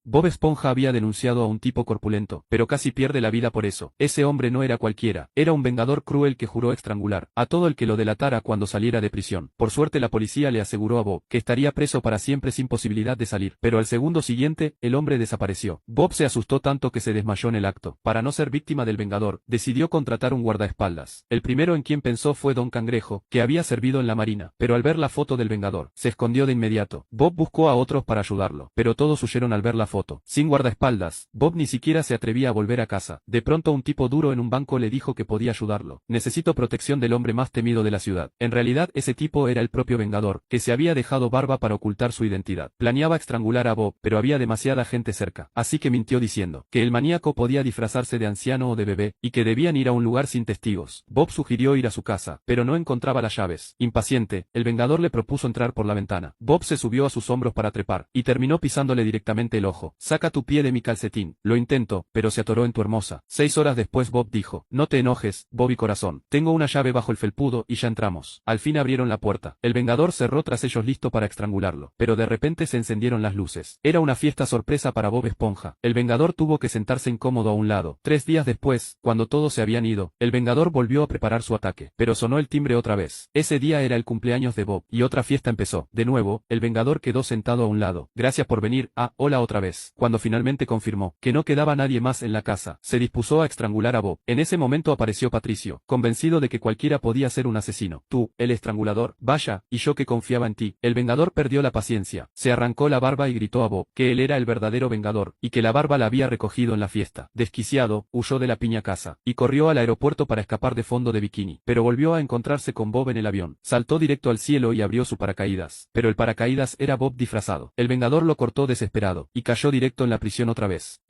Bob Esponja había denunciado a un tipo corpulento, pero casi pierde la vida por eso. Ese hombre no era cualquiera, era un vengador cruel que juró estrangular a todo el que lo delatara cuando saliera de prisión. Por suerte la policía le aseguró a Bob que estaría preso para siempre sin posibilidad de salir, pero al segundo siguiente, el hombre desapareció. Bob se asustó tanto que se desmayó en el acto. Para no ser víctima del vengador, decidió contratar un guardaespaldas. El primero en quien pensó fue Don Cangrejo, que había servido en la marina, pero al ver la foto del vengador, se escondió de inmediato. Bob buscó a otros para ayudarlo, pero todos huyeron al ver la foto. Sin guardaespaldas, Bob ni siquiera se atrevía a volver a casa. De pronto un tipo duro en un banco le dijo que podía ayudarlo. Necesito protección del hombre más temido de la ciudad. En realidad ese tipo era el propio vengador, que se había dejado barba para ocultar su identidad. Planeaba estrangular a Bob, pero había demasiada gente cerca, así que mintió diciendo que el maníaco podía disfrazarse de anciano o de bebé, y que debían ir a un lugar sin testigos. Bob sugirió ir a su casa, pero no encontraba las llaves. Impaciente, el vengador le propuso entrar por la ventana. Bob se subió a sus hombros para trepar, y terminó pisándole directamente el ojo. Saca tu pie de mi calcetín. Lo intento, pero se atoró en tu hermosa. 6 horas después Bob dijo, no te enojes, Bobby corazón. Tengo una llave bajo el felpudo y ya entramos. Al fin abrieron la puerta. El vengador cerró tras ellos listo para estrangularlo, pero de repente se encendieron las luces. Era una fiesta sorpresa para Bob Esponja. El vengador tuvo que sentarse incómodo a un lado. 3 días después, cuando todos se habían ido, el vengador volvió a preparar su ataque, pero sonó el timbre otra vez. Ese día era el cumpleaños de Bob, y otra fiesta empezó. De nuevo, el vengador quedó sentado a un lado. Gracias por venir, hola otra vez. Cuando finalmente confirmó que no quedaba nadie más en la casa, se dispuso a estrangular a Bob. En ese momento apareció Patricio, convencido de que cualquiera podía ser un asesino. Tú, el estrangulador, vaya, y yo que confiaba en ti. El vengador perdió la paciencia, se arrancó la barba y gritó a Bob que él era el verdadero vengador, y que la barba la había recogido en la fiesta. Desquiciado, huyó de la piña casa, y corrió al aeropuerto para escapar de Fondo de Bikini, pero volvió a encontrarse con Bob en el avión. Saltó directo al cielo y abrió su paracaídas, pero el paracaídas era Bob disfrazado. El vengador lo cortó desesperado, y cayó directo en la prisión otra vez.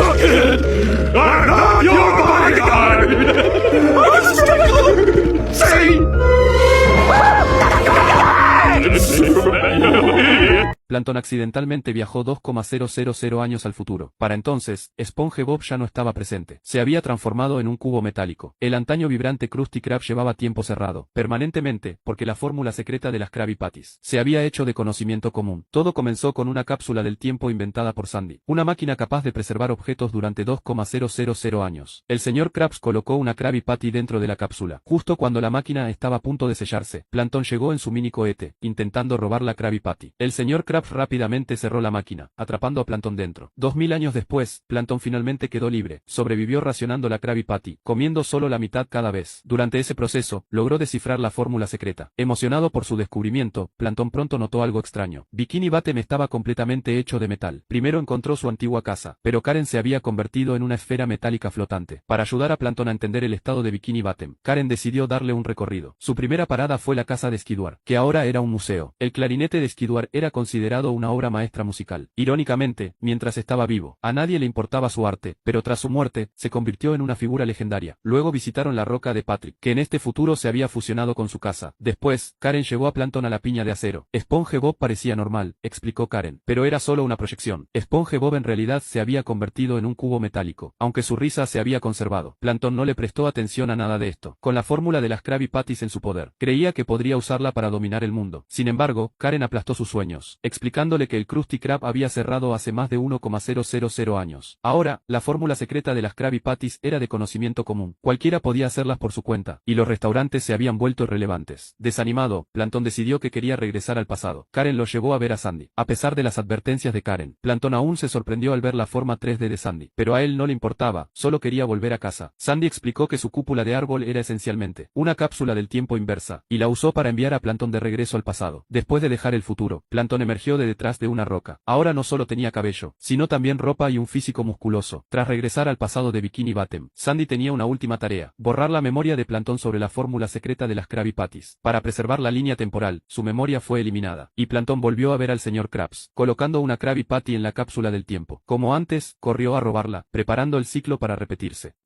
Plankton accidentalmente viajó 2,000 años al futuro. Para entonces, SpongeBob ya no estaba presente. Se había transformado en un cubo metálico. El antaño vibrante Krusty Krab llevaba tiempo cerrado, permanentemente, porque la fórmula secreta de las Krabby Patties se había hecho de conocimiento común. Todo comenzó con una cápsula del tiempo inventada por Sandy, una máquina capaz de preservar objetos durante 2,000 años. El señor Krabs colocó una Krabby Patty dentro de la cápsula. Justo cuando la máquina estaba a punto de sellarse, Plankton llegó en su mini cohete, intentando robar la Krabby Patty. El señor Krabs rápidamente cerró la máquina, atrapando a Plankton dentro. 2000 años después, Plankton finalmente quedó libre. Sobrevivió racionando la Krabby Patty, comiendo solo la mitad cada vez. Durante ese proceso, logró descifrar la fórmula secreta. Emocionado por su descubrimiento, Plankton pronto notó algo extraño. Bikini Bottom estaba completamente hecho de metal. Primero encontró su antigua casa, pero Karen se había convertido en una esfera metálica flotante. Para ayudar a Plankton a entender el estado de Bikini Bottom, Karen decidió darle un recorrido. Su primera parada fue la casa de Skidward, que ahora era un museo. El clarinete de Skidward era considerado una obra maestra musical. Irónicamente, mientras estaba vivo, a nadie le importaba su arte, pero tras su muerte, se convirtió en una figura legendaria. Luego visitaron la roca de Patrick, que en este futuro se había fusionado con su casa. Después, Karen llevó a Plankton a la piña de acero. SpongeBob parecía normal, explicó Karen, pero era solo una proyección. SpongeBob en realidad se había convertido en un cubo metálico, aunque su risa se había conservado. Plankton no le prestó atención a nada de esto. Con la fórmula de las Krabby Patties en su poder, creía que podría usarla para dominar el mundo. Sin embargo, Karen aplastó sus sueños, explicándole que el Krusty Krab había cerrado hace más de 1,000 años. Ahora, la fórmula secreta de las Krabby Patties era de conocimiento común. Cualquiera podía hacerlas por su cuenta, y los restaurantes se habían vuelto irrelevantes. Desanimado, Plankton decidió que quería regresar al pasado. Karen lo llevó a ver a Sandy. A pesar de las advertencias de Karen, Plankton aún se sorprendió al ver la forma 3D de Sandy, pero a él no le importaba, solo quería volver a casa. Sandy explicó que su cúpula de árbol era esencialmente una cápsula del tiempo inversa, y la usó para enviar a Plankton de regreso al pasado. Después de dejar el futuro, Plankton emergió de detrás de una roca. Ahora no solo tenía cabello, sino también ropa y un físico musculoso. Tras regresar al pasado de Bikini Bottom, Sandy tenía una última tarea: borrar la memoria de Plankton sobre la fórmula secreta de las Krabby Patties. Para preservar la línea temporal, su memoria fue eliminada, y Plankton volvió a ver al señor Krabs, colocando una Krabby Patty en la cápsula del tiempo. Como antes, corrió a robarla, preparando el ciclo para repetirse.